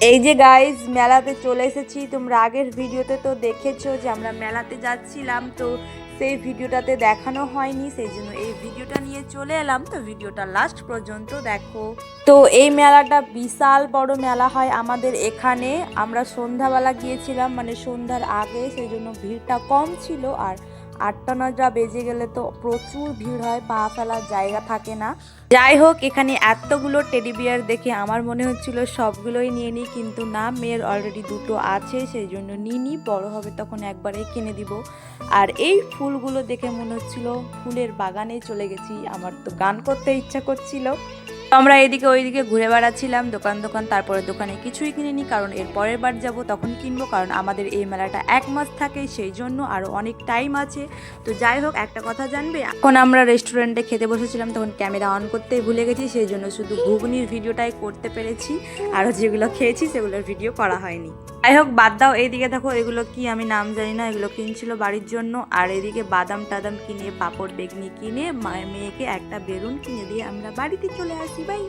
এই যে গাইজ মেলাতে চলে এসেছি। তোমরা আগের ভিডিওতে তো দেখেছো যে আমরা মেলাতে যাচ্ছিলাম, তো সেই ভিডিওটাতে দেখানো হয়নি, সেই জন্য এই ভিডিওটা নিয়ে চলে এলাম। তো ভিডিওটা লাস্ট পর্যন্ত দেখো। তো এই মেলাটা বিশাল বড় মেলা হয় আমাদের এখানে। আমরা সন্ধ্যাবেলা গিয়েছিলাম, মানে সন্ধ্যার আগে, সেই জন্য ভিড়টা কম ছিল। আর 8টা-9টা বেজে গেলে তো প্রচুর ভিড় হয়, পা ফেলার জায়গা থাকে না। যাই হোক, এখানে এতগুলো টেডি বিয়ার দেখে আমার মনে হচ্ছিল সবগুলোই নিয়ে নিই, কিন্তু না, মেয়ের অলরেডি 2টো আছে, সেই জন্য নিইনি। বড় হবে তখন একবারেই কিনে দিব। আর এই ফুলগুলো দেখে মনে হচ্ছিল ফুলের বাগানে চলে গেছি। আমার তো গান করতে ইচ্ছা করছিল। আমরা এদিকে ওইদিকে ঘুরে বেড়াচ্ছিলাম দোকান, তারপরে দোকানে কিছুই কিনিনি, কারণ এর পরের বার যাব তখন কিনবো। কারণ আমাদের এই মেলাটা 1 মাস থাকে, সেই জন্য আরও অনেক টাইম আছে। তো যাই হোক, একটা কথা জানবে, এখন আমরা রেস্টুরেন্টে খেতে বসেছিলাম, তখন ক্যামেরা অন করতেই ভুলে গেছি, সেই জন্য শুধু ঘুগনির ভিডিওটাই করতে পেরেছি। আরও যেগুলো খেয়েছি সেগুলোর ভিডিও করা হয়নি। যাই হোক, বাদ দাও। এইদিকে দেখো, এগুলো কি আমি নাম জানি না, এগুলো কিনছিল বাড়ির জন্য। আর এদিকে বাদাম টাদাম কিনে, পাঁপড় বেগনি কিনে, মেয়েকে একটা বেলুন কিনে দিয়ে আমরা বাড়িতে চলে আসি। বাই।